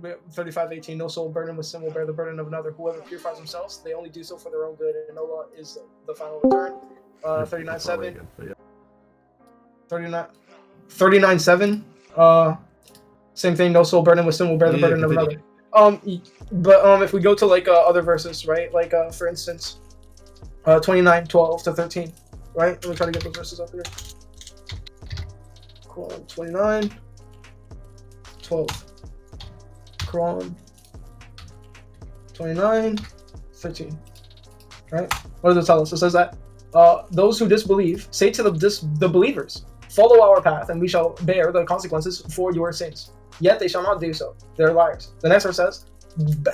Yeah, 35:18. No soul burdened with sin will bear the burden of another. Whoever purifies themselves, they only do so for their own good, and no law is the final return. 39:7. Yeah. 39:7. Same thing. No soul burdened with sin will bear the burden of another. But if we go to like other verses, right? Like for instance, 29:12 to 13, right? Let me try to get those verses up here. 29:12. Quran 29:13. Right? What does it tell us? It says that those who disbelieve say to the believers, "Follow our path, and we shall bear the consequences for your sins." Yet they shall not do so. They're liars. The next verse says,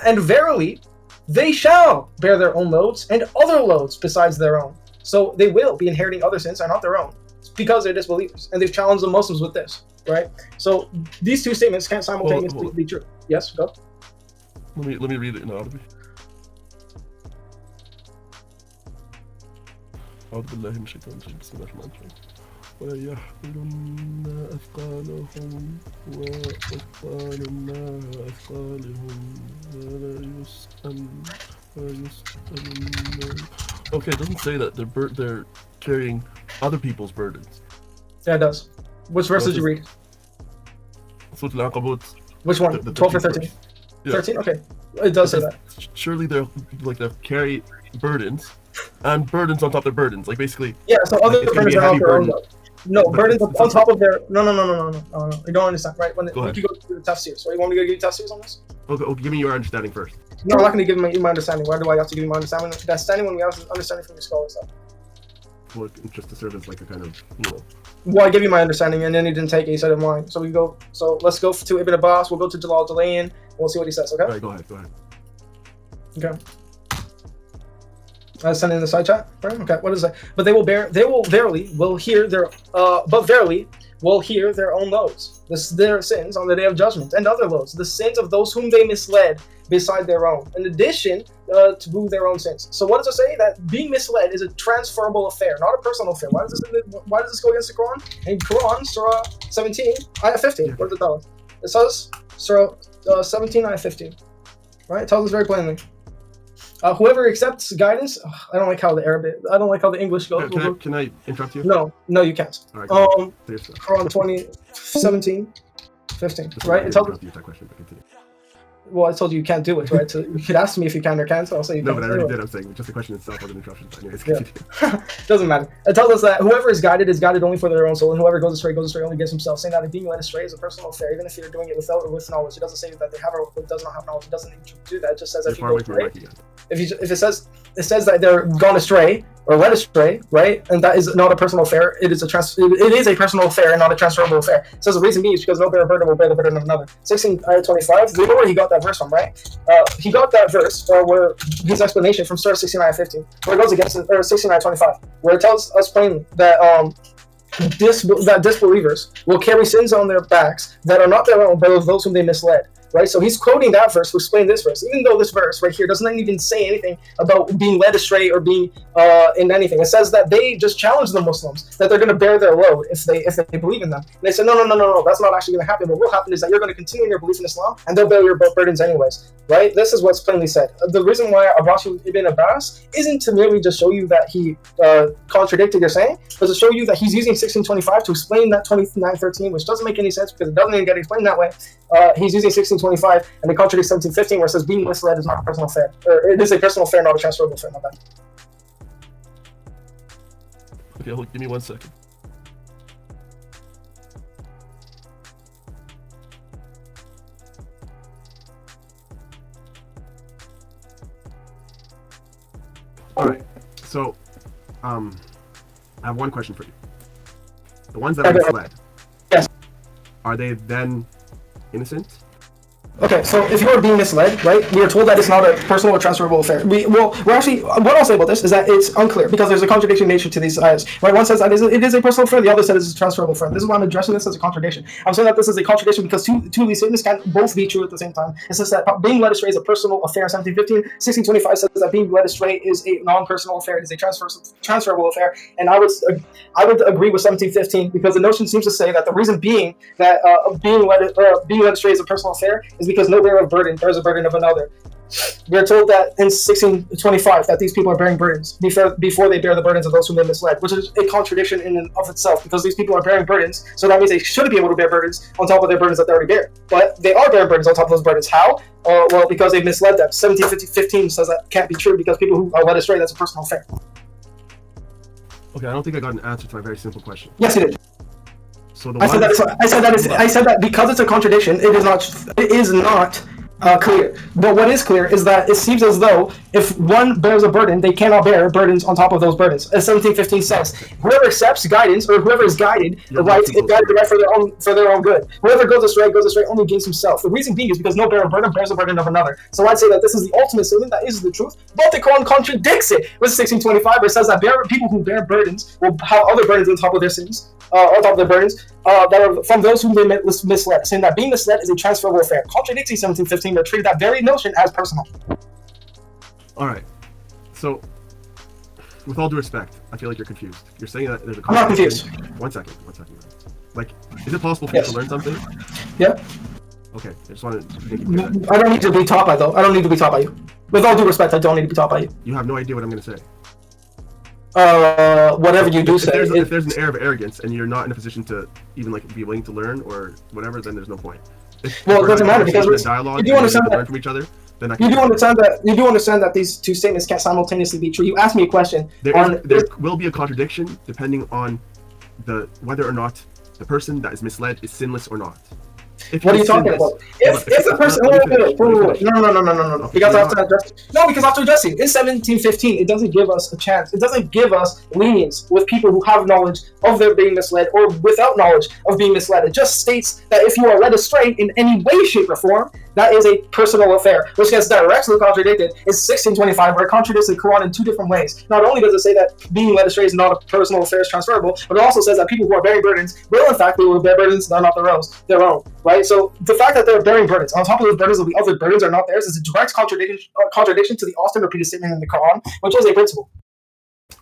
"And verily, they shall bear their own loads and other loads besides their own." So they will be inheriting other sins, are not their own, because they're disbelievers, and they've challenged the Muslims with this. Right? So these two statements can't simultaneously be true. Yes, go. Let me read it in Arabic. أعوذ بالله من الشيطان الرجيم بسم الله الرحمن الرحيم ولا يحملن أثقالهم وأثقالنا وأثقالهم ولا يسألن. Okay, it doesn't say that they're carrying other people's burdens. Yeah, it does. Which verse did you read? Which one? 12 or 13? Yeah. 13? Okay. It does say that. Surely they'll carry burdens and burdens on top of their burdens. Like basically. Yeah, so other burdens are on their own. No, burdens on top of their. No. You don't understand, right? When you go to the tafsirs, right? You want me to give you tafsirs on this? Okay, give me your understanding first. No, I'm not going to give you my understanding. Why do I have to give you my understanding? Understanding when we have understanding from your scholars. Well, just to serve as like a kind of, Well, I give you my understanding, and then you didn't take it. You said mine. So let's go to Ibn Abbas. We'll go to Jalal Jalayan, and we'll see what he says. Okay. All right, go ahead. Okay. I send in the side chat. Right? Okay. What is it? But they will verily will hear their own loads, their sins on the day of judgment, and other loads, the sins of those whom they misled beside their own, in addition to their own sins. So what does it say? That being misled is a transferable affair, not a personal affair. Why does this go against the Quran? In Quran, Surah 17, Ayah 15. What does it tell us? It says, Surah 17, Ayah 15. Right? It tells us very plainly. Whoever accepts guidance, I don't like how the English goes. Can I interrupt you? No, you can't. Right, Quran 17, 15. Right? It tells us. Well, I told you can't do it, right? So you could ask me if you can or can't. So I'll say you can't. No, but I already did. I'm saying just the question itself was an interruption. But anyways, Doesn't matter. It tells us that whoever is guided only for their own soul, and whoever goes astray only against himself. Saying that being led astray is a personal affair, even if you're doing it with knowledge. It doesn't say that they have or does not have knowledge. It doesn't need to do that. It just says that if you go astray, if it says that they're gone astray or led astray, right? And that is not a personal affair. It is a personal affair and not a transferable affair. It says the reason being is because no bear burden will bear the burden of another. 16:25. You know where he got that verse from, right? He got that verse where his explanation from Surah 16:15, where it goes against 16:25, where it tells us plainly that disbelievers will carry sins on their backs that are not their own, but of those whom they misled. Right, so he's quoting that verse to explain this verse, even though this verse right here doesn't even say anything about being led astray or being in anything. It says that they just challenge the Muslims that they're going to bear their load if they believe in them. And they say, no, that's not actually going to happen. What will happen is that you're going to continue in your belief in Islam, and they'll bear your burdens anyways. Right? This is what's plainly said. The reason why I brought you Ibn Abbas isn't to merely just show you that he contradicted your saying, but to show you that he's using 16:25 to explain that 29:13, which doesn't make any sense because it doesn't even get explained that way. He's using 16:25 and it contradicts 17:15 where it says being misled is not a personal affair, or it is a personal affair, not a transferable affair. Not that. Okay, give me 1 second. All right, so I have one question for you. The ones that are misled, yes, are they then innocent? Okay, so if you are being misled, right, we are told that it's not a personal or transferable affair. We're actually, what I'll say about this is that it's unclear because there's a contradiction nature to these ayahs, right? One says that it is a personal affair, the other says it's a transferable affair. This is why I'm addressing this as a contradiction. I'm saying that this is a contradiction because two of these statements can both be true at the same time. It says that being led astray is a personal affair, 1715. 1625 says that being led astray is a non-personal affair, it is a transferable affair, and I would agree with 1715 because the notion seems to say that the reason being that being led astray is a personal affair is because no bearer of burden bears a burden of another. We are told that in 1625 that these people are bearing burdens before they bear the burdens of those whom they misled, which is a contradiction in and of itself because these people are bearing burdens, so that means they shouldn't be able to bear burdens on top of their burdens that they already bear. But they are bearing burdens on top of those burdens. How? Well, because they misled them. 1715 says that can't be true because people who are led astray, that's a personal affair. Okay, I don't think I got an answer to my very simple question. Yes, you did. So I said that because it's a contradiction, it is not clear. But what is clear is that it seems as though if one bears a burden, they cannot bear burdens on top of those burdens. As 1715 says, whoever accepts guidance or whoever is guided, is guided right for their own good. Whoever goes astray only against himself. The reason being is because no bearer of burden bears a burden of another. So I'd say that this is the ultimate statement, that is the truth. But the Quran contradicts it with 1625, where it says that people who bear burdens will have other burdens on top of their sins. On top of their burdens, that are from those whom they misled, saying that being misled is a transferable affair. Contradicting 1715, but treated that very notion as personal. All right. So, with all due respect, I feel like you're confused. You're saying that there's a I'm not confused. One second. Like, is it possible for you to learn something? Yeah. Okay, I just want to make it clear that. I don't need to be taught by, though. I don't need to be taught by you. With all due respect, I don't need to be taught by you. You have no idea what I'm going to say. Whatever you do say. If there's an air of arrogance and you're not in a position to even like be willing to learn or whatever, then there's no point. Well, it doesn't matter because you do understand that learn from each other. Then I can you do understand that these two statements can't simultaneously be true. You asked me a question. There will be a contradiction depending on whether or not the person that is misled is sinless or not. What are you talking about? If the person, no, because I have to address. No, because I have to address it. In 1715, it doesn't give us a chance. It doesn't give us lenience with people who have knowledge of their being misled or without knowledge of being misled. It just states that if you are led astray in any way, shape, or form, that is a personal affair, which gets directly contradicted in 1625, where it contradicts the Quran in two different ways. Not only does it say that being led astray is not a personal affair, is transferable, but it also says that people who are bearing burdens will, in fact, be able to bear burdens that are not their own, right? So the fact that they're bearing burdens, on top of those burdens, the other burdens are not theirs, is a direct contradiction to the often repeated statement in the Quran, which is a principle.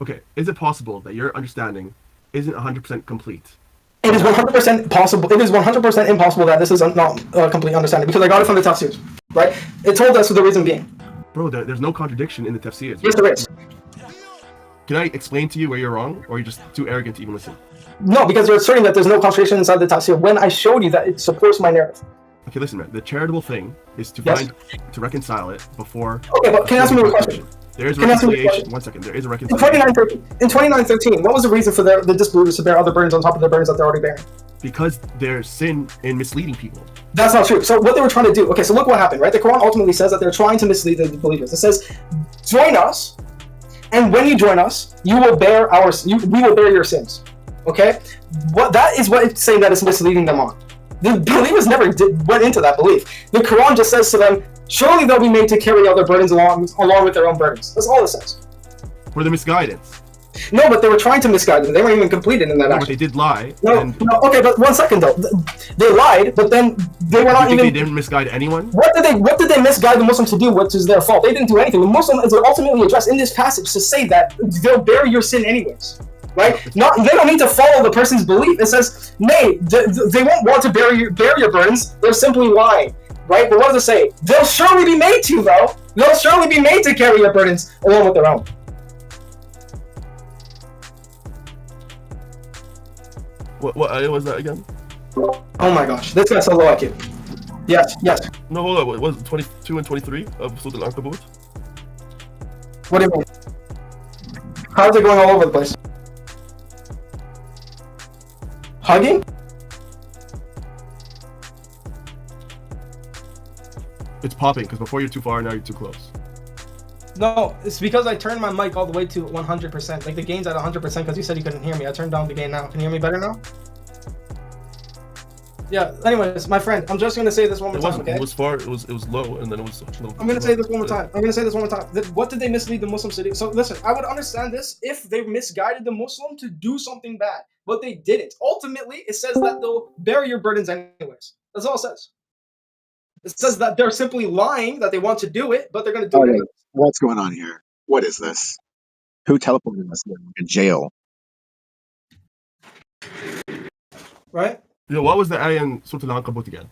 Okay, is it possible that your understanding isn't 100% complete? It is 100% possible. It is 100% impossible that this is not complete understanding because I got it from the tafsirs, right? It told us for the reason being. Bro, there's no contradiction in the tafsirs. Yes, there is. Can I explain to you where you're wrong, or are you just too arrogant to even listen? No, because you're asserting that there's no contradiction inside the tafsir when I showed you that it supports my narrative. Okay, listen, man. The charitable thing is to reconcile it before. Okay, but can you ask me a question? There is reconciliation. One second. There is a reconciliation. In 2913, what was the reason for the disbelievers to bear other burdens on top of their burdens that they're already bearing? Because there's sin in misleading people. That's not true. So what they were trying to do, okay, so look what happened, right? The Quran ultimately says that they're trying to mislead the believers. It says, join us, and when you join us, we will bear your sins. Okay? That is what it's saying that it's misleading them on. The believers never went into that belief. The Quran just says to them, surely they'll be made to carry other burdens along with their own burdens. That's all it says. For the misguidance. No, but they were trying to misguide them. They weren't even completed in that action. But they did lie. No, okay, but 1 second though. They lied, but then they were not even. They didn't misguide anyone? What did they misguide the Muslims to do, which is their fault? They didn't do anything. The Muslim is ultimately addressed in this passage to say that they'll bear your sin anyways. Right? They don't need to follow the person's belief. It says, nay, they won't want to bear your burdens. They're simply lying. Right? But what does it say? They'll surely be made to, though. They'll surely be made to carry your burdens along with their own. What was that again? Oh my gosh, this guy's so low IQ. Yes. No, hold on. What was it, 22 and 23 of Surah Al-Ankabut? What do you mean? How is it going all over the place? Hugging? It's popping, because before you're too far, now you're too close. No, it's because I turned my mic all the way to 100%. Like the gain's at 100% because you said you couldn't hear me. I turned down the gain now. Can you hear me better now? Yeah. Anyways, my friend, I'm just gonna say this one more It time. wasn't. Okay. It was far. It was low, and then it was a little. I'm gonna say this one more time. What did they mislead the Muslims to do? So listen, I would understand this if they misguided the Muslim to do something bad, but they didn't. Ultimately, it says that they'll bear your burdens anyways. That's all it says. It says that they're simply lying, that they want to do it, but they're gonna do it Okay, anyways. what's going on here? What is this? Who teleported us in jail? Right? Yeah, what was the ayah in Surah Al-Ankabut again?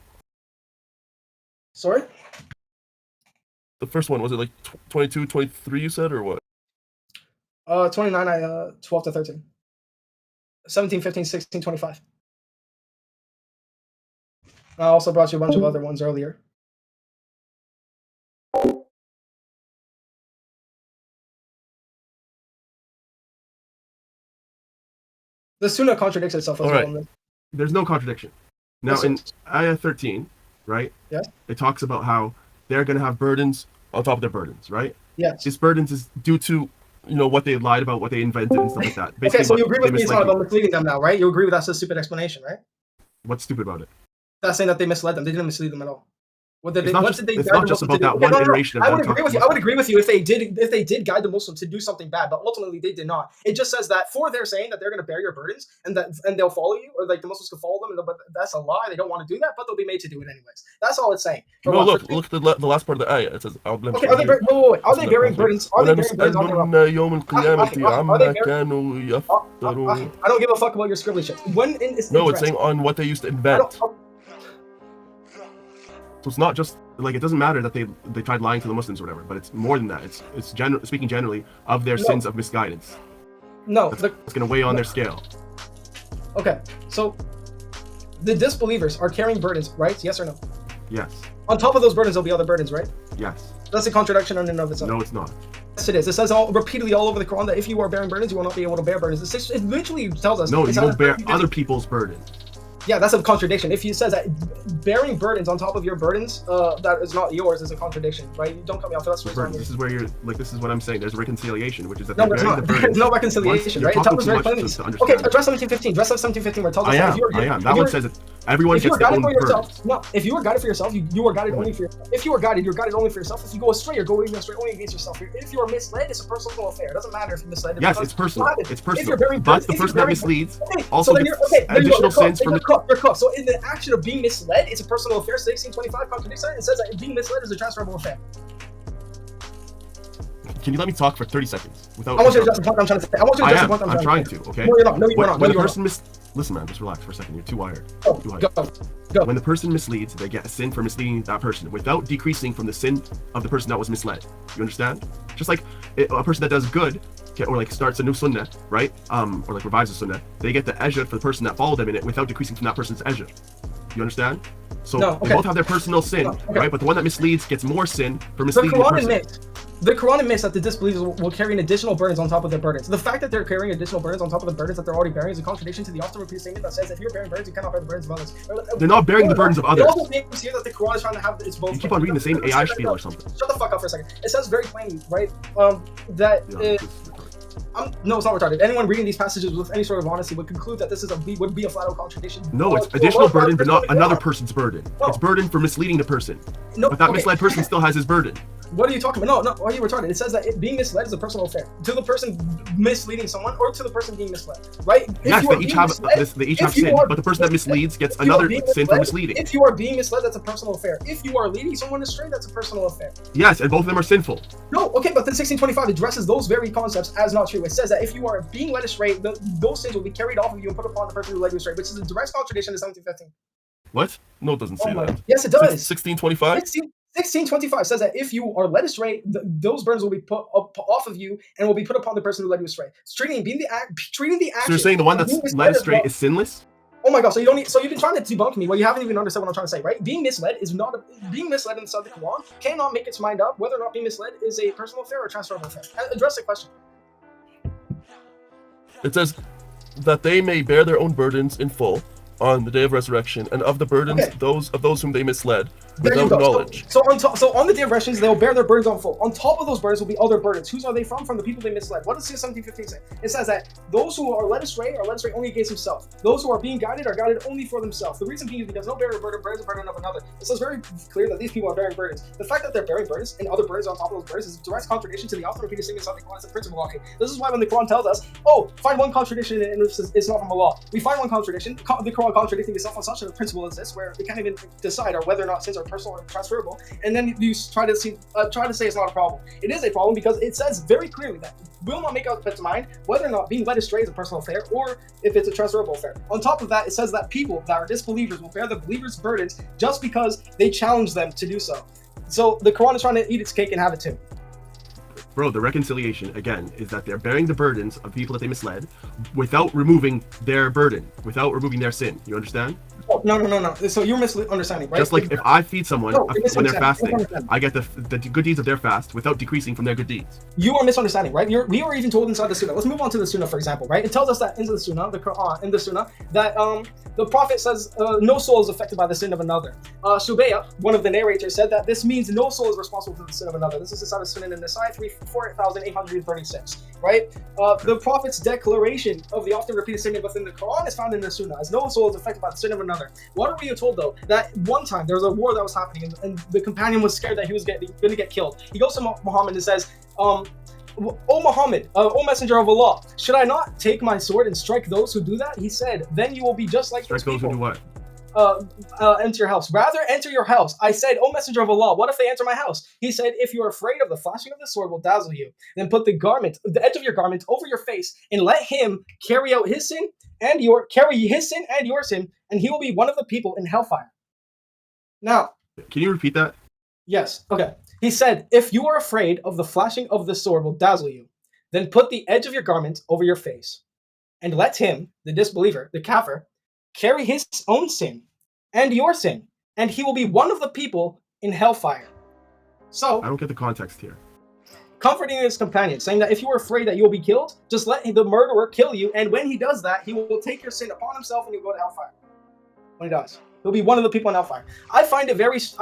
Sorry? The first one, was it like 22, 23 you said, or what? 29, 12 to 13. 17, 15, 16, 25. I also brought you a bunch of other ones earlier. The Sunnah contradicts itself as All well. right. There's no contradiction. Now, Yes, in yes. ayah 13, right? Yes. It talks about how they're going to have burdens on top of their burdens, right? Yes. These burdens is due to, what they lied about, what they invented, and stuff like that. Okay, so you what agree they with me it's misled not you. about misleading them now, right? You agree with that's a stupid explanation, right? What's stupid about it? That's saying that they misled them. They didn't mislead them at all. What did It's they? not What just- did they? it's guide not the just Muslim about to that do? one iteration of I them would agree talking with you. to I would agree with you if they did guide the Muslim to do something bad, but ultimately they did not. It just says that for they're saying that they're going to bear your burdens and they'll follow you, or like the Muslims can follow them, but that's a lie. They don't want to do that, but they'll be made to do it anyways. That's all it's saying. For No, what? look at the last part of the ayah. It says, I'll blame Okay, are they wait. Are they bearing burdens? Are they bearing burdens on their own? يوم القيامة عما كانوا يفترون. I don't give a fuck about your scribbly shit. When in No, it's saying on what they used to invent. So it's not just like, it doesn't matter that they tried lying to the Muslims or whatever, but it's more than that. It's speaking generally of their sins of misguidance. No, it's going to weigh on their scale. Okay, so the disbelievers are carrying burdens, right? Yes or no? Yes. On top of those burdens, there'll be other burdens, right? Yes. That's a contradiction in and of itself. No, it's not. Yes, it is. It says repeatedly all over the Quran that if you are bearing burdens, you will not be able to bear burdens. It literally tells us. No, you don't bear other people's burdens. Yeah, that's a contradiction. If you says that bearing burdens on top of your burdens, that is not yours, is a contradiction, right? You don't cut me off. That's this is where you're like. This is what I'm saying. There's reconciliation, which is that no, they're there's bearing not. the burdens. There's no reconciliation, right? It tells us very plainly. Okay, address 1715. Address 1715, where it tells us that if I am. That one says that everyone gets their own burdens. No, if you are guided for yourself, you are guided only for yourself. If you are guided, you're guided only for yourself. If you go astray, you're going astray only against yourself. If you are misled, it's a personal affair. It doesn't matter if you're misled. Yes, it's personal. It's personal. But the person that misleads also gets additional sins from You're cooked. So in the action of being misled, it's a personal affair. 1625 contradicts that. It says that being misled is a transferable affair. Can you let me talk for 30 seconds without? I want you to address the point I'm trying to say. I want you to address the point I'm trying to. Okay. No, you're not. No, you're not. When the person listen, man, just relax for a second. You're too wired. Go. When the person misleads, they get a sin for misleading that person without decreasing from the sin of the person that was misled. You understand? Just like a person that does good, or like starts a new sunnah, right? Or like revives a sunnah, they get the ajr for the person that followed them in it without decreasing from that person's ajr. You understand? So they both have their personal sin, right? But the one that misleads gets more sin for misleading the person. The Quran admits that the disbelievers will carry additional burdens on top of their burdens. The fact that they're carrying additional burdens on top of the burdens that they're already bearing is a contradiction to the often repeated statement that says if you're bearing burdens, you cannot bear the burdens of others. They're not bearing the burdens of others. It also seems here that the Quran is trying to have its both. You keep on reading the same AI spiel or something. Shut the fuck up for a second. It says very plainly, right, that no, it's not retarded. Anyone reading these passages with any sort of honesty would conclude that this would be a flat-out contradiction. No, it's additional burden, but not another person's burden. It's burden for misleading the person. But that misled person still has his burden. What are you talking about? No, are you retarded? It says that being misled is a personal affair to the person misleading someone or to the person being misled, right? Yes, they each have sin, but the person that misleads gets another sin for misleading. If you are being misled, that's a personal affair. If you are leading someone astray, that's a personal affair. Yes, and both of them are sinful. No, okay, but then 1625 addresses those very concepts as not true. It says that if you are being led astray, those sins will be carried off of you and put upon the person who led you astray, which is a direct contradiction to 1715. What? No, it doesn't say that. Yes, it does. 1625? 1625 says that if you are led astray, those burdens will be put up off of you and will be put upon the person who led you astray. Treating the action. So you're saying the one that's led astray is sinless? Oh my god! So you've been trying to debunk me. Well, you haven't even understood what I'm trying to say, right? Being misled is not being misled in the Southern Quran cannot make its mind up whether or not being misled is a personal affair or a transferable affair. Address the question. It says that they may bear their own burdens in full on the day of resurrection, and of the burdens those whom they misled, There you without go. knowledge. So on the day of resurrection, they'll bear their burdens on full. On top of those burdens will be other burdens. Whose are they from? From the people they misled. What does 17:15 say? It says that those who are led astray only against himself. Those who are being guided are guided only for themselves. The reason being is because no bearer of burden bears the burden of another. It says very clear that these people are bearing burdens. The fact that they're bearing burdens and other burdens on top of those burdens is a direct contradiction to the often repeated statement of the Quran as a principle walking. This is why when the Quran tells us, find one contradiction and it's not from Allah. We find one contradiction, the Quran contradicting itself on such a principle as this, where we can't even decide whether or not sins are personal or transferable, and then you try to say it's not a problem. It is a problem because it says very clearly that will not make up its mind whether or not being led astray is a personal affair or if it's a transferable affair. On top of that, it says that people that are disbelievers will bear the believers' burdens just because they challenge them to do so. So the Quran is trying to eat its cake and have it too. Bro, the reconciliation, again, is that they're bearing the burdens of people that they misled without removing their burden, without removing their sin. You understand? Oh, no. So you're misunderstanding, right? Just like if I feed someone when they're fasting, I get the good deeds of their fast without decreasing from their good deeds. You are misunderstanding, right? We were even told inside the Sunnah. Let's move on to the Sunnah, for example, right? It tells us that in the Sunnah, the Quran, in the Sunnah, that the Prophet says no soul is affected by the sin of another. Shubaya, one of the narrators, said that this means no soul is responsible for the sin of another. This is inside the Sunnah in Nasai 4836, right? The Prophet's declaration of the often repeated statement within the Quran is found in the Sunnah, as no soul is affected by the sin of another. What are we told though? That one time there was a war that was happening, and the companion was scared that he was going to get killed. He goes to Muhammad and says, "O Muhammad, O Messenger of Allah, should I not take my sword and strike those who do that?" He said, "Then you will be just like strike those people. Who do what? Enter your house. Rather, enter your house." I said, "O Messenger of Allah, what if they enter my house?" He said, "If you are afraid of the flashing of the sword will dazzle you, then put the edge of your garment over your face, and let him carry his sin and your sin, and he will be one of the people in hellfire." Now, can you repeat that? Yes. Okay. He said, "If you are afraid of the flashing of the sword will dazzle you, then put the edge of your garment over your face, and let him, the disbeliever, the kafir, carry his own sin and your sin, and he will be one of the people in hellfire." So, I don't get the context here. Comforting his companion, saying that if you are afraid that you will be killed, just let the murderer kill you, and when he does that, he will take your sin upon himself and you'll go to hellfire. When he does, he'll be one of the people in hellfire. I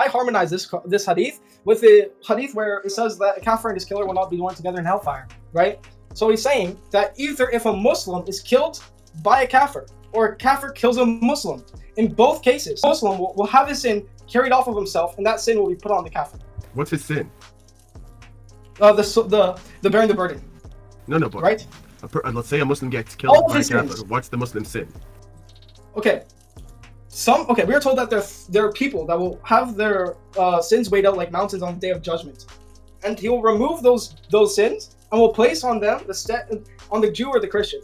harmonize this hadith with the hadith where it says that a kafir and his killer will not be one together in hellfire, right? So he's saying that either if a Muslim is killed by a kafir, or a kafir kills a Muslim, in both cases, a Muslim will have his sin carried off of himself, and that sin will be put on the kafir. What's his sin? The bearing the burden. No, but right. Let's say a Muslim gets killed by a kafir. What's the Muslim sin? Okay. We are told that there are people that will have their sins weighed out like mountains on the day of judgment, and he will remove those sins and will place on them on the Jew or the Christian.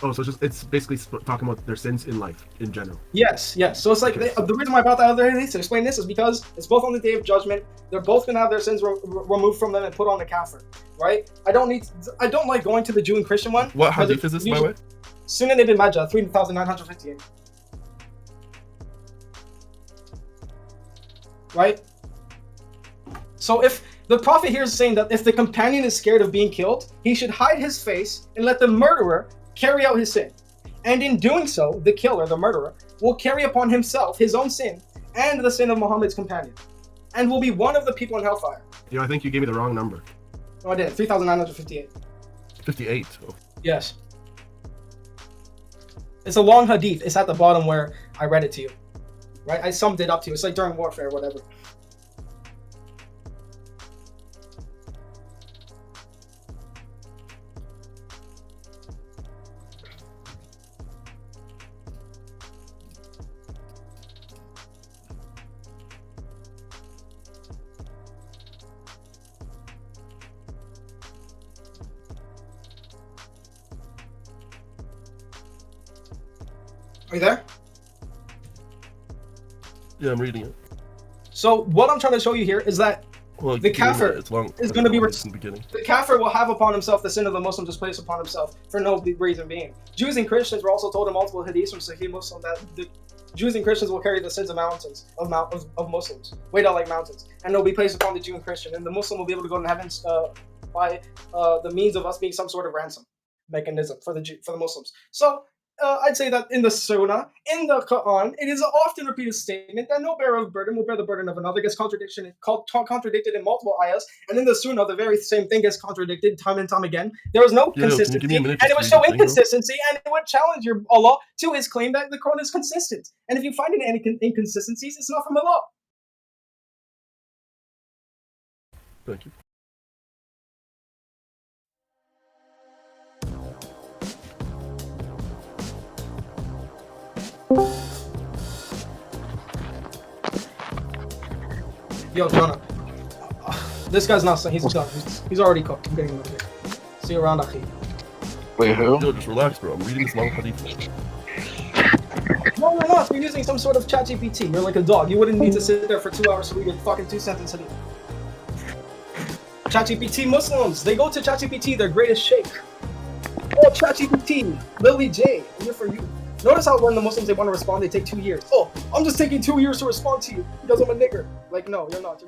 Oh, so it's basically talking about their sins in life in general. Yes. So it's like the reason why I brought that other hadith to explain this is because it's both on the day of judgment. They're both gonna have their sins removed from them and put on the kafir, right? I don't like going to the Jew and Christian one. What hadith is this, by the way? Sunan ibn Majah 3958. Right? So if the Prophet here is saying that if the companion is scared of being killed, he should hide his face and let the murderer carry out his sin. And in doing so, the killer, the murderer, will carry upon himself his own sin and the sin of Muhammad's companion, and will be one of the people in hellfire. I think you gave me the wrong number. No, I didn't. 3958. 58. Oh. Yes. It's a long hadith. It's at the bottom where I read it to you. Right? I summed it up to you. It's like during warfare or whatever. Are you there? Yeah, I'm reading it. So what I'm trying to show you here is that the kafir is going to be the kafir will have upon himself the sin of the Muslim just placed upon himself for no reason being. Jews and Christians were also told in multiple hadiths from Sahih Muslim that the Jews and Christians will carry the sins of Muslims, weighed out like mountains, and they'll be placed upon the Jew and Christian, and the Muslim will be able to go to heaven by the means of us being some sort of ransom mechanism for the Muslims. So I'd say that in the Sunnah, in the Quran, it is an often repeated statement that no bearer of burden will bear the burden of another. Gets contradicted in multiple ayahs, and in the Sunnah, the very same thing gets contradicted time and time again. There was no Yo, can you give consistency, me a minute and just it would to show read this thing, bro? inconsistency, and it would challenge your Allah to his claim that the Quran is consistent. And if you find any inconsistencies, it's not from Allah. Thank you. Yo, Jonah, this guy's not saying he's done. He's already cooked. I'm getting him out of here. See you around, Akhi. Wait, who? Yo, just relax, bro. I'm reading this long hadith. No, you're not. You're using some sort of ChatGPT. You're like a dog. You wouldn't need to sit there for 2 hours to read a fucking 2-sentence hadith. ChatGPT Muslims, they go to ChatGPT, their greatest sheikh. Oh, ChatGPT, Lily J, I'm here for you. Notice how when the Muslims, they want to respond, they take 2 years. Oh, I'm just taking 2 years to respond to you because I'm a nigger. Like, no, you're not.